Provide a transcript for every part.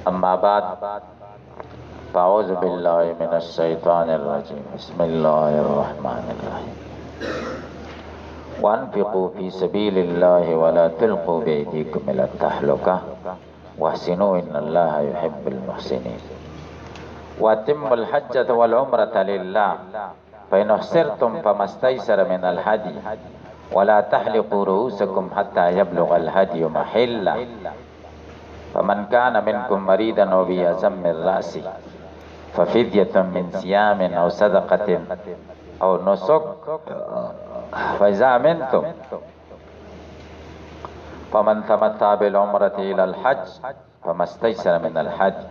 أما بعد فأعوذ بالله من الشيطان الرجيم بسم الله الرحمن الرحيم وأنفقوا في سبيل الله ولا تلقوا بأيديكم إلى التهلكة واحسنوا إن الله يحب المحسنين وأتموا الحجة والعمرة لله فإن أحصرتم فما استيسر من الهدي ولا تحلقوا رؤوسكم حتى يبلغ الهدي محله فمن كان منكم مريضا أو به أذى من رأسه ففدية من صيام أو صدقة أو نسك فإذا أمنتم فمن تمتع بالعمرة إلى الحج فما استيسر من الهدي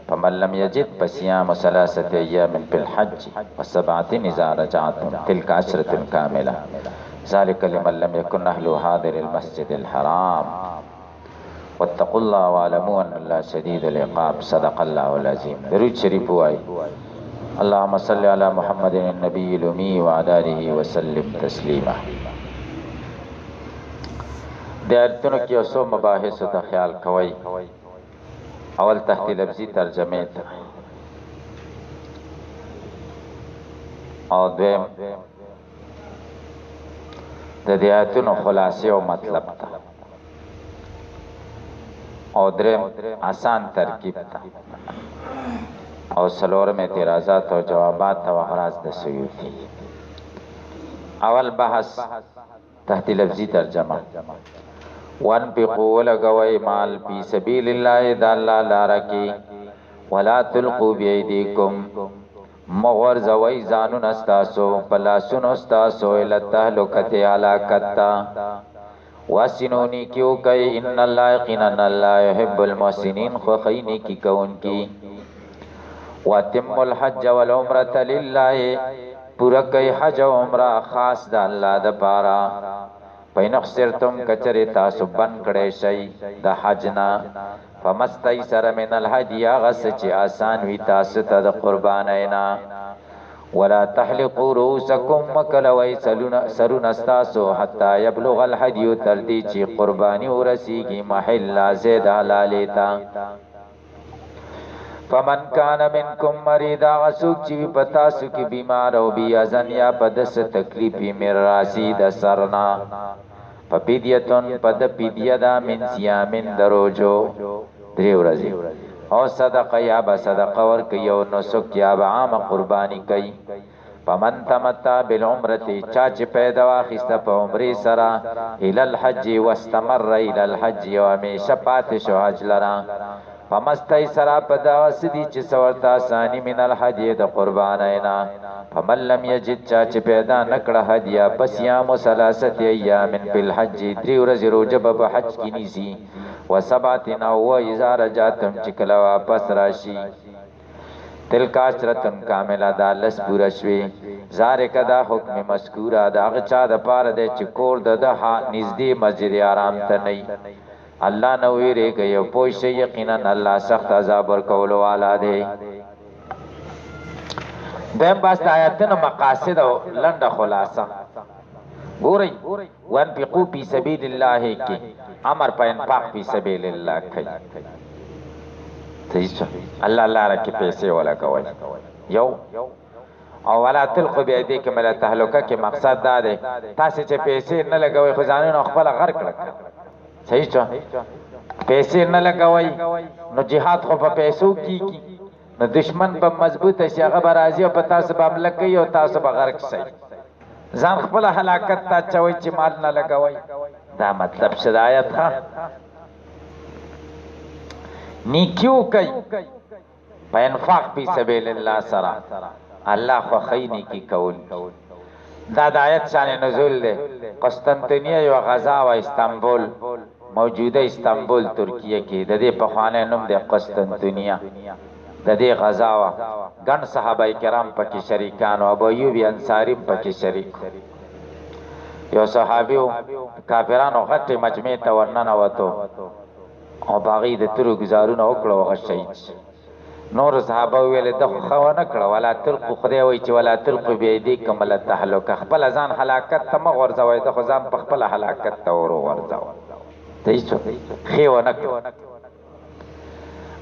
فمن لم يجد فصيام 3 أيام في الحج و7 إذا رجعتم تلك 10 كاملة ذلك لمن لم يكن أهل حاضر المسجد الحرام واتقوا الله واعلموا أن الله شديد العقاب صدق الله العظيم. درود شریف وای. اللهم صل على محمد النبي الأمي وعلى آله وسلم تسلیما. د آیتونو کې اوسو مباحث ته خیال کوئ. اول تحت لفظي ترجمه ته او دویم د دې آیتونو خلاصه او مطلب ته او دریم آسان ترکیب ته او څلورم اعتراضات او جوابات او اغراض د سیوطي. اول بحث تحت لفظي ترجمه وانفقوا لغوي مال في سبيل الله د الله لاره کې ولا تلقوا بيديكم مغور زوي ځانون استاسو پلاسون استاسو ال تهلكته علاقتا واسنونی کیو کئی ان اللہ یقیناً اللہ يحب المحسنین خوخینی کی کون کی واتم الحج والعمرة للہ پورا کئی حج و عمرہ خاص دا اللہ دا پارا پین اخسرتم کچری تاسو بن کڑے شئی دا حجنا فمستی سر من الحدی آغس چی آسان وی تاسو تا دا قربانینا ولا تحلقوا رؤوسكم مکلوی سرون استاسو حتی یبلغ الحدی تردی چی قربانی ورسیگی محل زید حلالیتا فمن کان منکم مریض غسوک چی پتاسو کی بیمار او بی ازن یا پدس تکلیفی من راسی د سرنا فپیدیتون پد پیدیدا من سیامن دروجو دریو رزی او صدقه یا با صدقه ورکی او نسک یا با عام قربانی کئی فمن تمتع بالعمرتی چاچ پیدا واخست پا عمری سرا الالحج واستمر الالحج و همیشه پاتش و حج لرا فمستی سرا پدا وسدی چی سورتا ثانی من الحج دا قربانینا فمن لم یجد چاچ پیدا نکڑ حجیا پس یام 3 ایام فی الحج دریو رزی روجب بحج کی نیسی و7 او اذا رجعتم چکلا واپس راشی تلک 10 کاملہ دا لس پورا شوی ذالک دا حکم مذکورہ دا غچا دا پار دے چکور دا دا نزدی مسجد آرام تا نئی اللہ نوی رے گئی پوش یقینا اللہ سخت عذاب ورکولو والا دے. دیم باس دا آیتن مقاصد و لند خلاصہ گوری وانفقو پی سبیل اللہ کی امر پا انفاق پی سبیل اللہ کئی تیسو اللہ اللہ رکی پیسے والا کوئی یو او ولا تلقو بیدیکم الی التهلکه کی مقصد دا دے تاسی چه پیسے نہ لگوئی خزانون اخبر غرق لکا صحیح چو پیسے نہ لگوئی نو جہاد خو پا پیسو کی نو دشمن پا مضبوط اسی اغبر آزی و پا تاسو با ملکی و تاسو با غرق سی زان خپل حلاکت تا چوئی چی مال نہ لگوئی دا مطلب شدایت خواہ نیکیو کئی پا انفاق پی سبیل اللہ سرا اللہ خوخی نیکی کول دا دایت شان نزول دے قسطنطنیہ و غزا و استنبول موجودہ استنبول ترکیہ کی دا دے پخوانے نم دے قسطنطنیہ دا دے غزا و گن صحابہ کرام پاکی شریکان و ابو ایوب انصاری پاکی شریک یو صحابیو کافرانو غٹ مجمع تا ورنن وطو او باغی د ترو گزارون اکڑو غشید نور صحابه ویل د خو نه کړه ولا تلقوا خدای وای چې ولا تلقوا بيديكم ولا تهلكوا خپل ځان هلاکت ته مغور زوي د خو ځان په خپل هلاکت ته ور ورځو تیسو خو نه کړه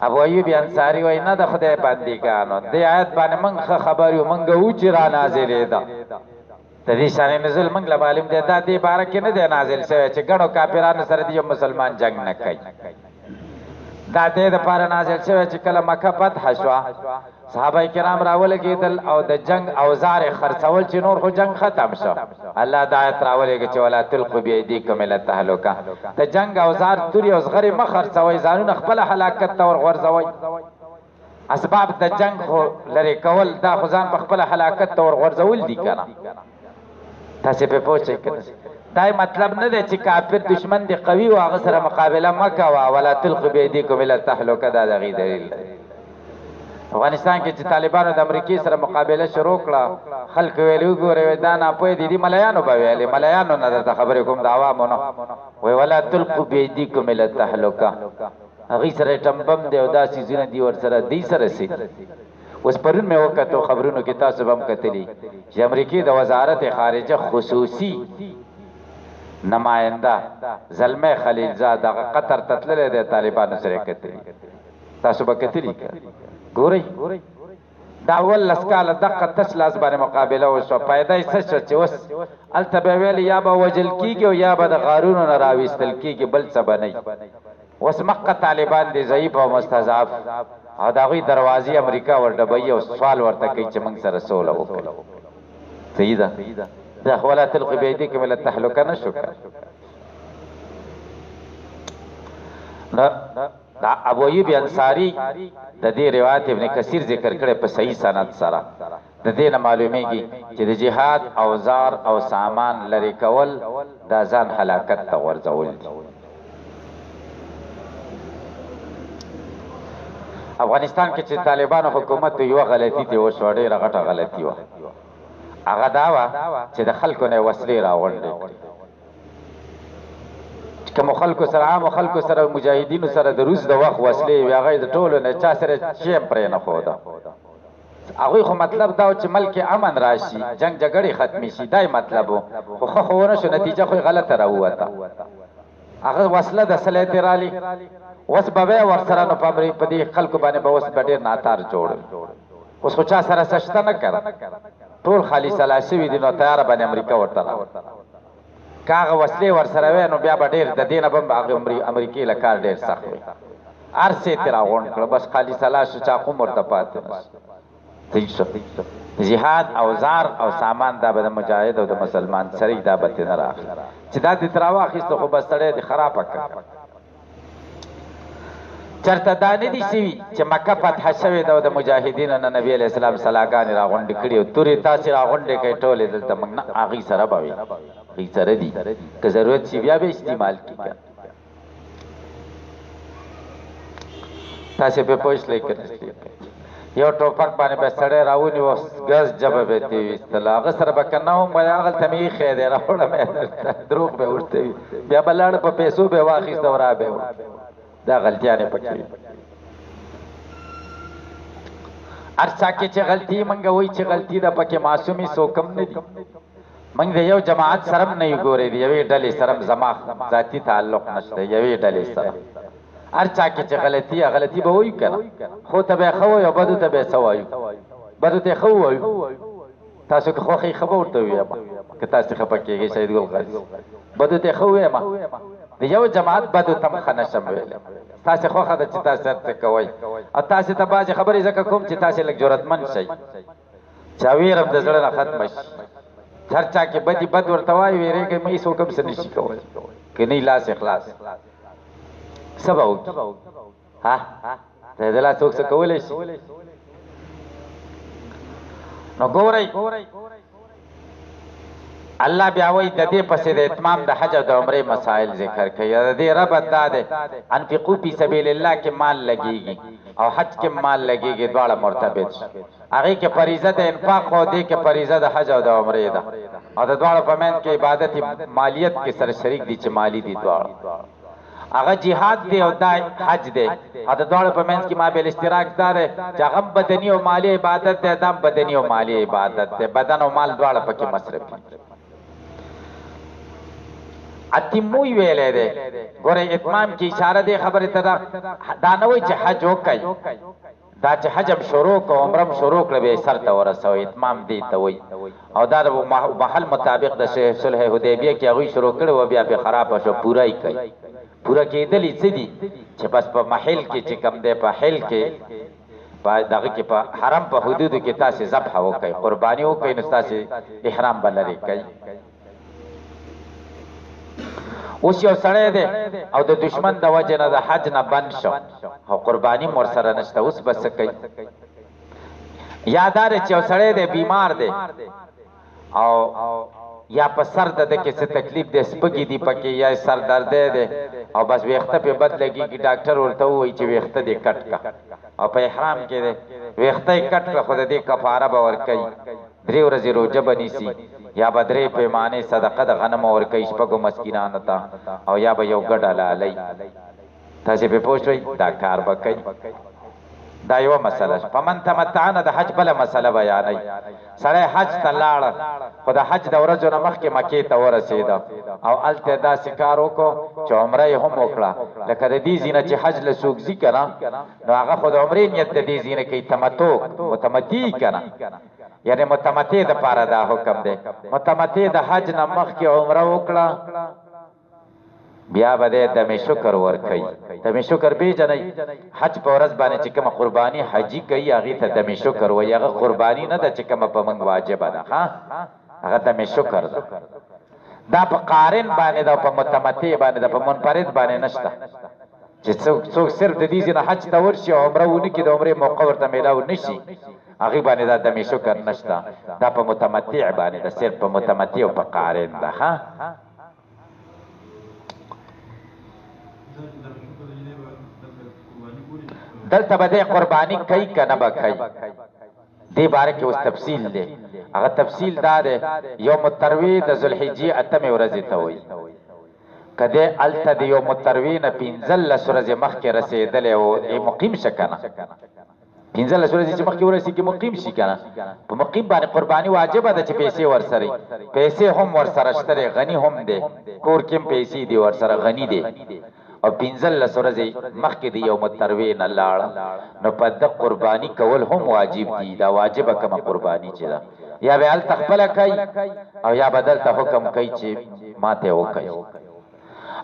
ابو ایوب انصاری وای نه د خدای بندګانو دې آیت باندې موږ خبر یو موږ و چې را نازلې ده د دې شان نزول موږ له معلوم دی دا دې باره کې نه دی نازل شوی چې ګڼو کافرانو سره دې مسلمان جنگ نه کوي دا دې دپاره نازل شوی چې کله مکه فتح شوه صحابه کرام راولګېدل او د جنگ اوزار یې خرڅول چې نور خو جنگ ختم شو الله دا آیت راولېږه چې ولا تلقوا بأیدیکم الی التهلکه د جنگ اوزار تورې او زغرې مه خرڅوئ ځانونه خپله هلاکت ته ورغورځوئ اسباب د جنگ خو لرې کول دا خو ځان په خپله هلاکت ته ورغورځول دي که نه تاسې پرې پوه شئ که نه دا مطلب نه دی چې کافر دشمن دی قوي و هغه سره مقابله مه کوه ولا تلقوا بأیدیکم الی التهلکه دا د هغې دلیل دی افغانستان کې چې طالبانو د امریکې سره مقابله شروع کړه خلک ویلي وګورئ دا ناپوهه دي دي ملیانو به ویلې ملیانو نه درته خبرې کوم د عوامو نه وایي ولا تلقوا بأیدیکم الی التهلکه هغوی سره ټمبم دی او دا څیزونه دي ورسره دوی سره سي اوس پرون مې وکتو خبرونو کې تاسو به هم کتلي چې امریکې د وزارت خارجه خصوصي نماینده زلمی خلیلزاد هغه قطر ته تللی دی طالبانو سره یې کتلي تاسو به کتلي ګورئ دا اولس کاله دقه تش لاس باندې مقابله وشوه پیدا یې څه شوه چې اوس هلته به ویل یا به وژل کېږي او یا به د غارونو نه راویستل کېږي بل څه به نه اوس مقه طالبان دي ضعیف او مستضعف او د هغوی دروازې امریکا ورډبوي او سوال ورته کوي چې موږ سره سوله وکړو صحیح ده دا خو ولا تلقوا بأیدیکم الی التهلکه نه شو دا ابو ایوب انصاری د دې روایت ابن کثیر ذکر کړي په صحیح سند سره د دې نه معلومیږي چې د جهاد اوزار او سامان لري کول دا ځان هلاکت ته ورځول دي افغانستان کې چې طالبانو حکومت یو غلطي دی وشوه ډېره غټه غلطي وه هغه دا وه چې د خلکو نه وسلې راغونډې کړي کومو خلکو سره عامو خلکو سره مجاهدینو سره د روس د وخت وسلې وي هغه د ټولو نه چا سره شی هم پرې نه ښوده هغوی خو مطلب دا و چې ملک امن راشي جنګ جګړې ختمې شي دا یې مطلب و خو ښه خو ونه شو نتیجه خو یې غلطه راووته هغه وسله د سلی تې رالي اوس به بیا ورسره نو په دې خلکو باندې به اوس به ډېر ناتار جوړ اوس خو چا سره څه شته نه کړه ټول خالي سلا شوي دي نو تیاره باندې امریکا ورته راوړه که هغه وسلې ورسره وی نو بیا به ډېر د دې نه به هغه امریکې له کار ډېر سخت وي هر څه یې ترې راغونډ کړه بس خالي سلا شو چاقوم ورته پاتې نه شو جهاد اوزار او سامان دا به د مجاهد او د مسلمان سره دا به ترې نه راغله چې دا دې ترې راواخیسته خو بس سړی دې خرابه کړه چرته دا نه دي شوي چې مکه فتح شوې ده او د مجاهدینو نه نبي علیه السلام سلاګانې راغونډې کړي او تورې تاسې راغونډې کوي ټولې دلته موږ نه هغوی سره به وي هغوی سره دي که ضرورت شي بیا به استعمال کړي تاسې پرې پوه شئ که نه یو ټوپک باندې به سړی راونیو ګز جبه به ترې ویستله هغه سره به که نه هم وایي هغلته مې ایښی دی راوړه مې درته دروغ به ورته وي بیا به لاړه په پیسو به یې واخیسته او را به یې دا غلطیانې پکې هر چا کې چې غلطي موږ وایي چې غلطي ده پکې معصومي څوک هم نه دي موږ د یو جماعت سره هم نه یو ګورې د یوې ډلې سره هم زما ذاتي تعلق نشته یوې ډلې سره هر چا کې چې غلطي غلطي به وایو که نه خو ته به یې ښه وایو او بدو ته به یې څه وایو بدو ته یې ښه ووایو تاسو که خوښ یې ښه به ورته ووایم که تاسې خفه کېږئ شهید ګل غازي بدو ته یې ښه ووایم د یو جماعت بدو ته هم ښه نشم ویلی تاسې خوښه ده چې تاسې هر څه کوئ او تاسې ته بعضې خبرې ځکه کوم چې تاسې لږ جرأتمند شئ چې ویرم د زړه نه ختمه شي هر چا کې بدي بد ورته وایي ویرېږئ مه هېڅوک هم څه نشي کولی که نه لاس اخلاص څه به وکړي ها د دې لا څوک څه کولی شي نو ګورئ الله بیا وایي د دې پسې د اتمام د حج او د عمرې مسائل ذکر کوي د دې ربط دا دی انفقو فی سبیل الله کې مال لګېږي او حج کې مال لګېږي دواړه مرتبط شي هغې کې فریضه د انفاق او دې کې فریضه د حج او د عمرې ده او د دواړو په منځ کې عبادت مالیت کې سره شریک دي چې مالی دي دواړه هغه جهاد دی او دا حج دی او د دواړو په منځ کې مابل اشتراک دا دی چې هغه بدني او مالی عبادت دی دا بدني او مالی عبادت دی بدن او مال دواړه پکې مصرف دي اتموی ویلې ده ګوره اتمام کی اشاره ده خبره ته دا نه وای چې حج وکای دا چې حجم شروع کو عمرم شروع کړ به سر ته ورسو اتمام دی ته وای او دا محل مطابق د صلح حدیبیه کې هغه شروع کړ او بیا په خراب شو پورا یې کوي پورا کېدلی څه دي چې بس په محل کې چې کم ده په حل کې په دغه کې په حرم په حدودو کې تاسو ذبح وکړي قرباني وکړي نو تاسو احرام بلری کوي اوس یو سړی دی او د دشمن د وجه نه د حج نه بند شو او قرباني مور سره نشته اوس بس کوي یادار چې یو سړی دی بیمار دی او یا په سر د کې څه تکلیف دی سپګي دی پکې یا سر درد دی او بس ویخته په بد لګي ډاکټر ورته وایي چې ویخته دی کټ کا او په احرام کې دی ویخته کټ کړه خو د دې کفاره به ورکوي 3 ورځې روزه بنیسي یا به 3 پیمانه صدقه د غنم ورکوي شپږو مسکینانو ته او یا به یو ګډه لالی تاسو په پوښتنه دا کار به کوي دا یو مسله فمن تمتعنا د حج بل مسله بیانای سره حج ته لاړ خو د حج د ورځو نه مخکې مکې ته ورسېد او الته دا سکار وکړو چې عمره یې هم وکړه لکه د دې زینه چې حج له سوق زی کنه نو هغه خو د عمرې نیت د دې زینه کې تمتع متمتی کنه یعنی متمتی د پاره دا حکم دی متمتی د حج نه مخکې عمره وکړه بیا بده د می شکر ور کوي د می شکر پیژنې حج په ورځ باندې چې کوم قرباني حجي کوي هغه ته د می شکر وي هغه قرباني نه ده چې کوم په موږ واجب ده ها هغه د می شکر ده دا په قارن باندې دا په متمتی باندې دا په منفرد باندې نشته چې څوک صرف د دې نه حج ته ورشي او عمره ونه کې د عمره موقع ورته میلاو نشي هغه باندې دا د می شکر نشته دا په متمتع باندې دا صرف په متمتع او په قارن ده ها دلته به قربانی کوي کنه به کوي دې باره کې اوس تفصیل دی هغه تفصیل دا دی یوم الترویه د ذوالحجې اتمه ورځ ته وایي کده الته د یوم الترویه نه 15 ورځې مخکې رسیدل او مقیم شکنه 15 ورځې چې مخکې ورسې کې مقیم شي کنه په مقیم باندې قربانی واجب ده چې پیسې ورسره پیسې هم ورسره شته غنی هم دي کور کې پیسې دي ورسره غنی دي او 15 ورځې مخکې د یوم الترویه نه لاړ نو په د قربانی کول هم واجب دي دا واجبه کومه قربانی چې دا یا به ال تخبل کوي او یا بدل ته حکم کوي چې ماته وکړي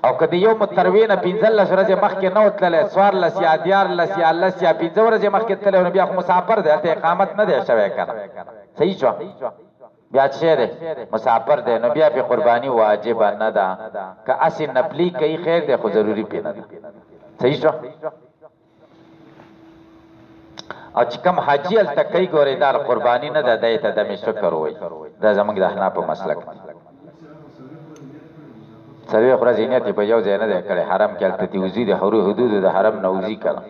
او کدی یوم الترویه نه 15 ورځې مخکې نو تلل سوار لس یا دیار لس یا لس یا 15 ورځې مخکې تلل نو بیا مسافر دی ته اقامت نه دی شوی کنه صحیح شو بیا څه دی مسافر دی نو بیا په قربانی واجب نه ده که اسی نفلی کوي خیر دی خو ضروری پینه ده صحیح شو او چې کوم حاجی ال تکي ګورې دار قربانی نه ده دایته د می شکر وای دا زمونږ د احناف په مسلک سروي خرازینیت په یو ځای نه ده کړي حرم کې الته توزی د حدود د حرم نوزی کړه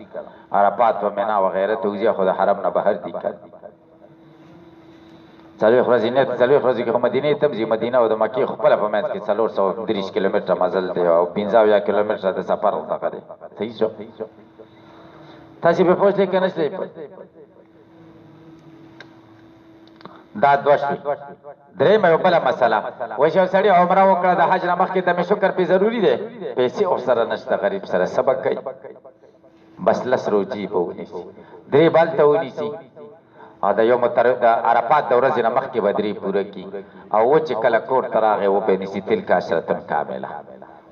عرفات و مینا و غیره توزی خو د حرم نه بهر دي کړه سروي خرازینیت سروي خرازی کې مدینه تمزی مدینه او د مکی خپل په منځ کې 330 کیلومتر مزل دی او 15 کیلومتر د سفر وخت دی صحیح شو تاسو په پوښتنه کې نشته دا دوشوي درې مې بل مسله وای چې سړی عمره وکړه د حج نه مخکې د شکر په ضروری دی پیسې او سره نشته غریب سره سبق کوي بس لس روجي په ونیسي درې بل ته ونیسي او د یوم تر د عرفات د ورځې نه مخکې بدري پوره کی او چې کله کور تراغه و به نسی تل کا شرطن کامله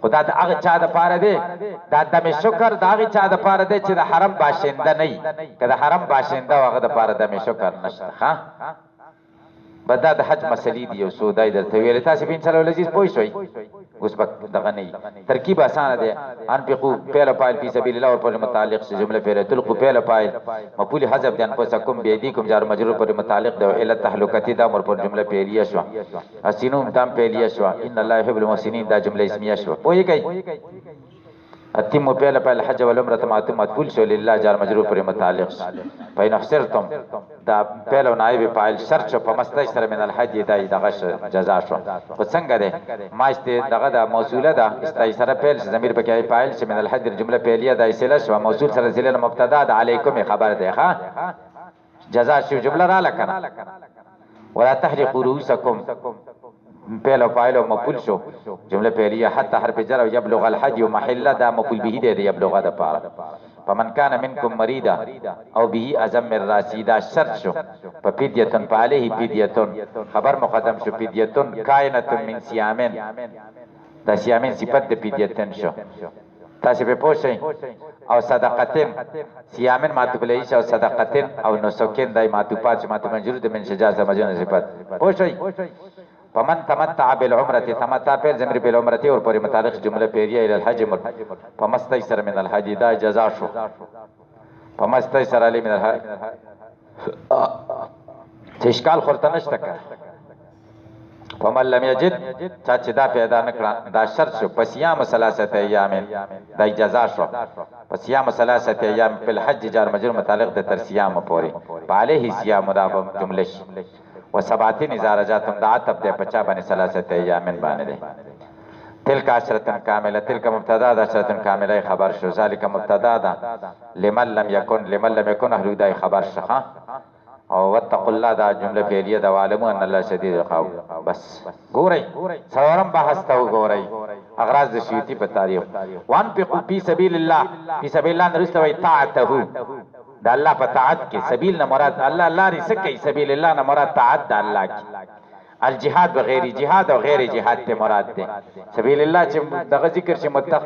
خدا د هغه چا د پاره دی دا د شکر د هغه چا د پاره دی چې د حرم باشنده نه کده حرم باشنده هغه د پاره د شکر نشته ها بدا د حج مسلې دی یو سودای درته ویل تاسو بین صلی الله علیه پوه شئ اوس دغه نه ترکیب آسان دی ان په پیله پایل فی سبیل الله او پر متعلق سے جمله پیله تلقو پیله پایل مقبول حذف دان پسکم بیدیکم جار مجرور پر متعلق دی اله تهلکتی دا امر پر جمله پیلیه شو اسینو تام پیلیه شو ان الله يحب المحسنین دا جمله اسمیه شو پوهی گئی اتم پیله پایل حج والعمره مطلوب شو لله جار مجرور پر متعلق پاین احسرتم دا پیله نائب پایل شرط په مستشر من الحج دا دغه جزا شو په څنګه ده ماشته دغه د موصوله ده استایسره پیل ضمیر په کې پایل چې من الحج جمله پیلیه د اسله شو موصول سره ذل مبتدا د علیکم خبر ده ها جزا شو جمله را لکنه ولا تحرقوا رؤوسکم پہل و فاعل و مفعول شو جمله فعلیه حتی حرف جر او یبلغ الحج محله دا مفعول به دی یبلغ دا پارا فمن کان منکم مریدا او به ازم من راسی دا شرط شو ففدیتن فعلیه فدیتن خبر مقدم شو فدیتن کائنتن من صیامین دا صیامین صفت دا فدیتن شو تاسو په پوښی او صدقتن صیامن ماتو بلیش او صدقتن او نسکین دای ماتو پاچ ماتو منجور د من شجاع سمجھونه صفت پوښی فمن تمتع بالعمره تمتع پر زمر بالعمره اور پر متعلق جمله پیریه الى الحج فمستيسر من الحج دا جزاء شو فمستيسر علی من الحج اشکال خورته نشته که فمن لم یجد چاچه دا پیدا نکړه دا شرط شو پسیام ثلاثه ایام دا جزاء شو پسیام ثلاثه ایام په الحج جار مجرور متعلق د تر صيام پورې علیه صيام دا جمله وسبعتين اذا رجعتم دعتب ده پچا باندې ثلاثه ایام باندې تلک عشرة کامله تلک مبتدا د عشرة کامله خبر شو ذالک مبتدا دا لمن لم يكن اهل دای خبر شخه او واتقوا الله دا جمله فعلیه دا عالمو ان الله شدید العقاب بس ګورئ څلورم بحث ته وګورئ اغراض د شیوطی په تاریخ وانفقوا فی سبیل الله فی سبیل الله نرستوي طاعته دا الله په طاعت کې سبیل نه مراد الله لاري سکه سبیل الله نه مراد طاعت د الله کې الجهاد بغیر جهاد او غیر جهاد ته مراد ده سبیل الله چې دغه ذکر چې متق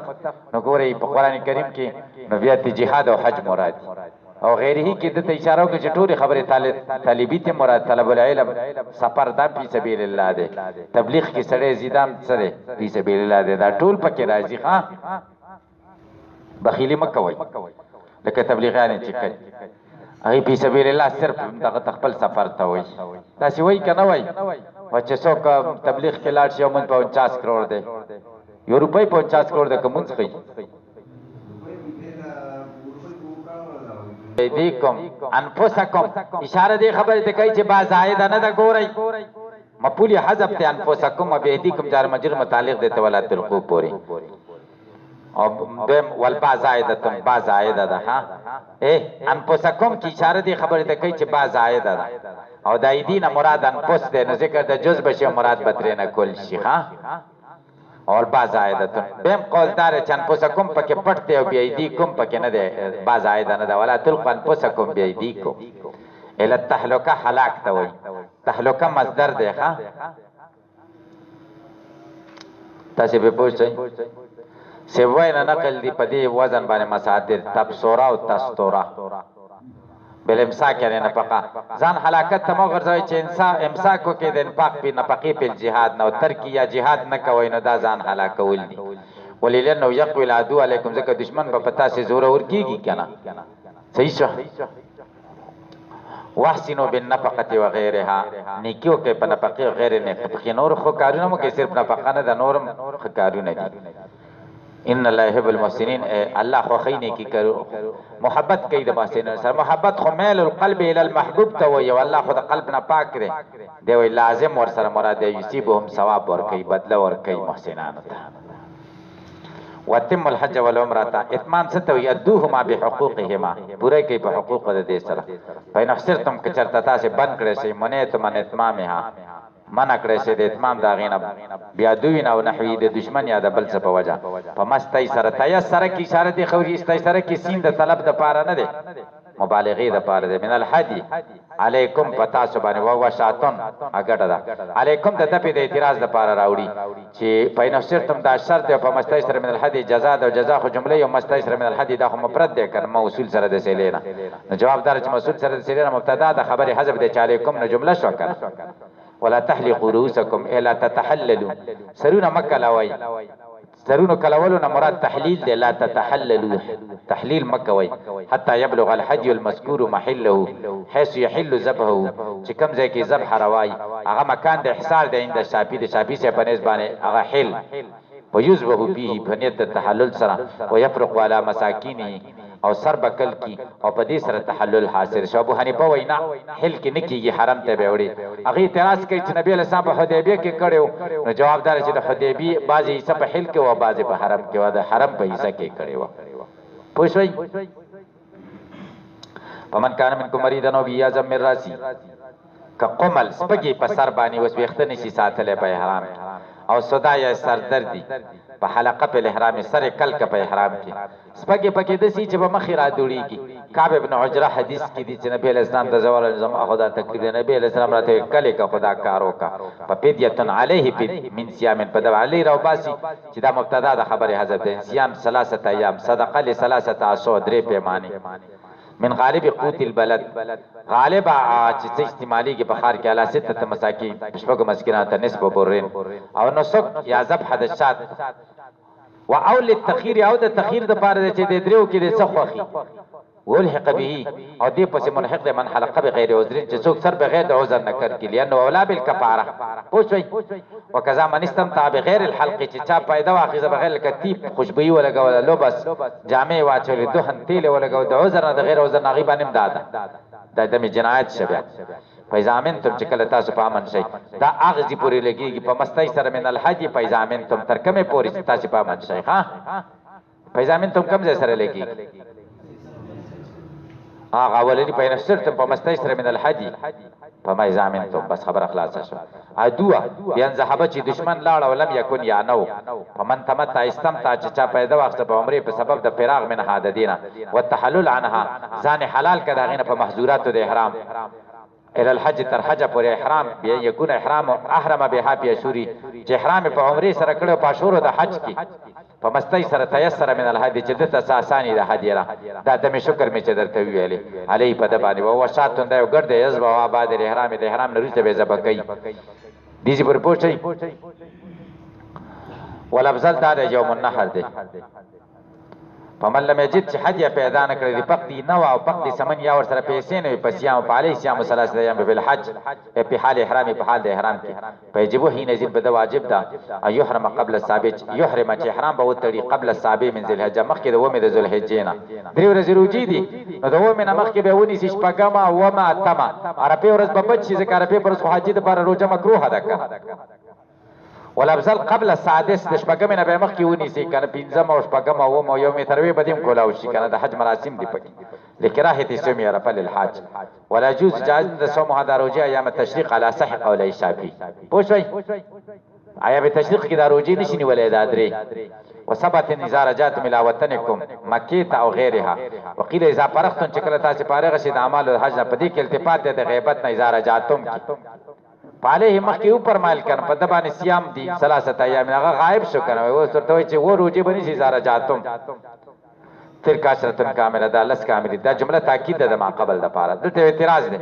نو ګورئ په قران کریم کې نو بیا ته جهاد او حج مراد او غیره کې د اشاره وکړي چې ټول خبره طالبی ته مراد طلب العلم سفر د په سبیل الله ده تبلیغ کې سره زیدان سره په سبیل الله ده دا ټول پکې راځي ها بخیلی مکوي لکه تبلیغیان چې کوي هغه په سبیل الله صرف دغه خپل سفر ته وای دا سی وای کنه وای و چې څوک تبلیغ کې لاړ شي موږ 50 کروڑ ده یو روپۍ 50 کروڑ ده کوم څه کوي ایدیکم انفسکم اشاره دی خبره ته کوي چې با زائد نه دا ګورئ مفعول حذف ته انفسکم او ایدیکم جار مجرور متعلق دی ته ولات القوب پوری او دیم والبا زائدتن با زائده ده ها انفسکم کی اشاره دی خبره ته کوي چې با زائده ده او د ایدینا مراد انفس ده نه ذکر د جز بشه مراد بدره نه کول شي ها اور باز عائدتون بیم قولدار چن پوسکم پکې پټته او بیایدی کوم پکې نه ده باز عائد نه ده ولا تلقن پوسکم بیایدی کو ال التهلكه هلاك ته وای تهلكه مصدر ده ها تاسو به پوښتنه سوای نه نقل دی پدې وزن باندې مصادر تبصره او تستوره بل امساک یعنی نفقه ځان حلاکت ته مو غرضوي چې امساک کو کې د انفاق په نفقې په جهاد نو ترکی یا جهاد نه کوي نو دا ځان هلاکول دي وللنه یقوی العدو علیکم ځکه دشمن په پتا سي زور اور کیږي کنه صحیح شو واحسنوا بالنفقه وغيرها نیکیو کې په نفقې او غیر نه نور خو کارونه مو کې صرف نفقه نه د نورم کارونه دي ان الله يحب المحسنين الله خو خینه کی کرو محبت کوي د محسنین سره محبت خو میل القلب الى المحبوب ته وي والله خو د قلب نه پاک دی دی وی لازم ور سره مراد دی یصيبهم ثواب ور کوي بدله ور کوي محسنان ته وتم الحج والعمره اتمام ستوي ادوهما بحقوقهما پوره کوي په حقوق د دې سره پاین افسرتم که چرته تاسو بند کړئ شي منه ته من اتمامها منع کړی شي د اتمام دا غینه بیا دوی نه نحوی د دشمن یا د بل څه په وجه په مستای سره تیسره کی اشاره دی خو استای سره کی سین د طلب د پاره نه دی مبالغه د پاره دی من الحدی علیکم پتا سبحانه و شاتون اګټه دا علیکم د دپې د اعتراض د پاره راوړي چې پاین افسرتم دا شرط دی په مستای سره من الحدی جزاء او جزاء خو جمله یو مستای سره من الحدی دا خو مفرد دی کنه موصول سره د سیلینا نو جواب دار چې موصول سره د سیلینا مبتدا د خبره حذف دی چې علیکم نه جمله شو کنه ولا تحلقوا رؤوسكم الا تتحللوا سرون مکلوي سرون کلولنا مراد تحلیل دی لا تتحللوا تحلیل مکوي حتى يبلغ الحج المذكور محله حيث يحل ذبحه چې کوم ځای کې ذبح روای هغه مکان د احصار دی عند شافعي د شافعي سے په نسبانه هغه حل ويذبح به فنيت التحلل سره ويفرق على مساكينه او سر بکل کی او په دې سره تحلل حاصل شو ابو حنیفه وینا حل کې نکیږي حرم ته به وړي هغه اعتراض کوي چې نبی له صاحب حدیبیه کې کړو نو جوابدار چې د حدیبی بعضی حصہ په حل کې او بعضی په حرم کې او د حرم په حصہ کې کړو پوښوي پمن کان من کو مریدن او بیا زم راسی که قمل سپگی په سر باندې اوس ویښته نشي ساتلی په احرام کې او صدا یا سردردي په حلقه په احرام سر کلک په احرام کې سپگی پکې دسی چې په مخې را دوړيږي کعب ابن عجره حدیث کې دي چې نبی اسلام د زوال الزم خدا تکلیف نبی اسلام راته کله کا خدا کارو کا په فدیه علیه من صيام په دوا علی رو باسي چې دا مبتدا د خبره حذف ده صيام 3 ایام صدقه ل3 عشر درې پیمانه من غالب قوت البلد غالب چې استعمالي کې بخار کې اعلی سته مساکین شپږ مسکینات نسب برین او نسک یا ذبح د شات و اول التخير او د تخير د پاره چې د دریو کې د څخوخي ولحق به او دې پس منحق من حلقه بغیر عذر چې څوک سر بغیر د عذر نه کړ کې لانه اولا بالکفاره پوښوي وکذا من استمتع بغیر الحلق چې چا پیدا واخذ بغیر الکتیب خوشبوئی ولګول لوبس جامع واچول دهن تیل ولګول د عذر نه د غیر عذر نه غیبا نیم دادا د دمه جنایت شبه فیضامن تم چې کله تاسو په امن شئ دا اغزی پوری لګیږي په مستای سره من الحج فیضامن تم ترکمه پوری تاسو په امن شئ ها فیضامن تم کم ځای سره لګیږي هغه ولني په نفسر ته په مستای سره من الحدي په ما زامن ته بس خبر اخلاص شو ادوا بیان زهبه چې دشمن لاړ ولم یکون یا نو فمن تمتع استمتع چې چا پیدا وخت په عمره په سبب د فراغ من حادثینا والتحلل عنها ځان حلال کړه غینه په محظورات د احرام الى الحج تر حج پر احرام بیا یکون احرام احرم بها فی شوری چې احرام په عمره سره کړه په شورو د حج کې په مستای سره تیسر من الهدی چې دته اساسانی د هدیره دا د می شکر می چې درته ویلې علی په د باندې او شاتون دا یو ګرځي یزبا وا بعد احرام د احرام نرسته به زبکې دیږي پر پوښتې ولفظل دا یوم النحر دی فمن لم يجد چې حج پیدا نه کړی پقدی نو او پقدی سمن یا ور سره پیسې نه پسیام په علی سیام ثلاثه ایام په الحج په حال احرام په حال د احرام کې فیجب هی نزل بده واجب ده ایحرم قبل السابع یحرم چې احرام به وتړي قبل السابع من ذل الحجه مخکې د ومه د ذل الحجه نه درې ورځې روجي دي نو د ومه نه مخکې به ونی سش پګما و ما تما عربي ورځ په بچ چې ذکر په پر حج د پر روزه مکروه ده ولابزل قبل السادس د شپږم نه به مخ کې ونی سي کنه پنځم او شپږم او مو یوم تروی بدیم کولاو شي کنه د حج مراسم دی پکې لکراهه الصوم رفل الحاج ولا يجوز جائز د صوم هدا روزه ایام التشریق على صح قول الشافعي پوښوي ایام التشریق کې دا روزه نشي نیولای دا درې وثبت نزار جات ملاوتنکم مکه او غیرها وقيل اذا فرغتم چکل تاسو فارغ شید اعمال الحج په دې کې التفات د غیبت نزار جاتم پاله مخ کې اوپر مال کړه په دبانې سیام دي 3 ایام هغه غائب شو کنه و ورته چې و روزي بني سي زاره جاتم تر کاشرتن کامله دا لس کامل دا جمله تاکید ده ما قبل د پاره دته اعتراض ده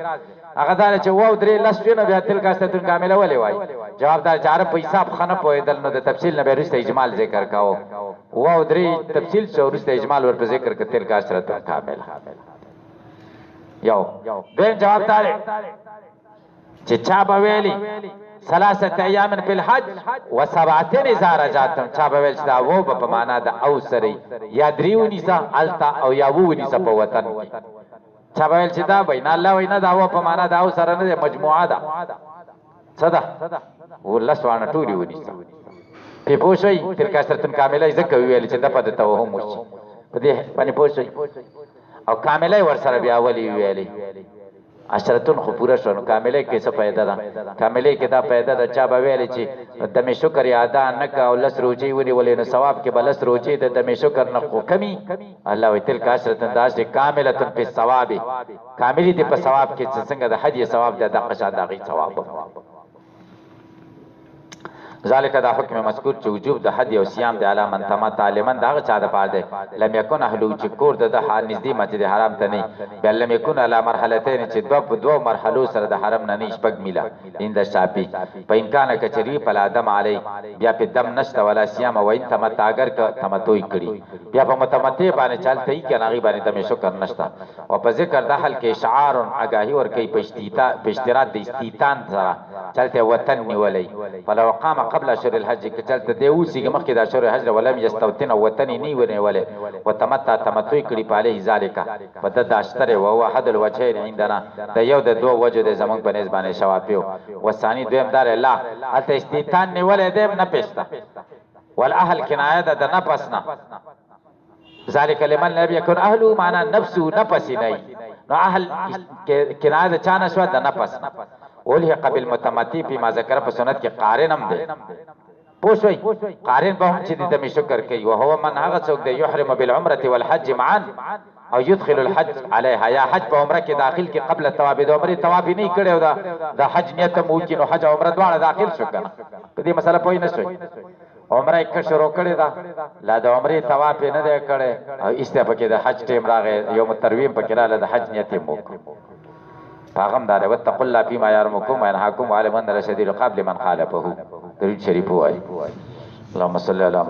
هغه دا چې و درې لس نه بیا تل کاشرتن کامله ولې وای جواب دا چاره په حساب خنه پویدل نو د تفصیل نه بیرسته اجمال ذکر کاو و درې تفصیل څو ورسته اجمال ورته ذکر ک تل کاشرتن کامله یو به جواب دار چې چا به ویلي 3 ایام په الحج و 7 اذا رجعتم چا به ویل چې دا و په معنا د او سری یا دریونی سا التا او یا وونی سا په وطن چا به ویل چې دا بین الله وینا دا و په معنا د او سره نه مجموعه ده صدا ولسوانه ټولی ونی سا په پوښي تر کثرتن کامله ځکه ویل چې د پد توهم وشي په دې باندې پوښي او کامله ور سره بیا ولی ویلي عشرتون خو پورا شونو کامله کې څه پیدا ده کامله کې دا پیدا ده چا به ویل چې د می شکر ادا نه کا او لس روجي ونی ولې نو ثواب کې بلس روجي د می شکر نه خو کمی الله وتل کاشرتن داس کاملتن په ثواب کاملی دې په ثواب کې څنګه د حج ثواب ده د قشا دغه ثواب ذالک دا حکم مذکور چې وجوب د حج او صيام د علامه تمام تعلیمن دا چا د پاره ده لم یکن اهلو چې کور د حال نږدې مسجد حرام ته نه بل لم یکن علی مرحلتين چې دوه مرحلو سره د حرم نه نشپک میلا اند شافی په امکان کچری په ادم علی بیا په دم نشته ولا صيام او ان تمتع اگر ک تمتوی کړي بیا په متمتع باندې چلته ای کنه غي باندې تم شکر نشته او په ذکر د حل کې شعار اگاهی ور کوي په اشتراط د استیتان سره چلته وطن نیولې فلو قام قبل شهر الحج کچلته دی اوسې مخکې د شهر الحج ولم یستوتن وطن نی ونیولې وتمتع تمتع کړي په علیه ذالک بد داشتره او هو حد الوجهین عندنا د یو د دوه وجه د زمون په نسبانه شوافیو وثانی دویم دار الله الته استیتان نیولې دیم نه پېستا والاهل کنایه د نفسنا ذالک لمن لم یکن اهله معنا نفسه نفس نه نو اهل کنایه د چانه شو د نفس ولحق بالمتمتی فيما ذکر په سنت کې قارن هم دی پوښوي قارن به هم چې د می شکر کوي او هو من هغه څوک دی يحرم بالعمره والحج معا او يدخل الحج عليها یا حج په عمره کې داخل کې قبل الطواف د عمره طواف نه کړو دا د حج نیت مو کې نو حج عمره دواړه داخل شو کنه په دې مسله پوه نه شوي عمره یک شروع کړی دا لا د عمره طواف نه دی کړی او استفاده کې د حج ټیم راغی یوم الترویه په کې را د حج نیت مو پیغام دار وتقوا الله فيما يرمكم وينهاكم وعلم ان رشد القبل من خالفه درود شریف وای اللهم صل علی محمد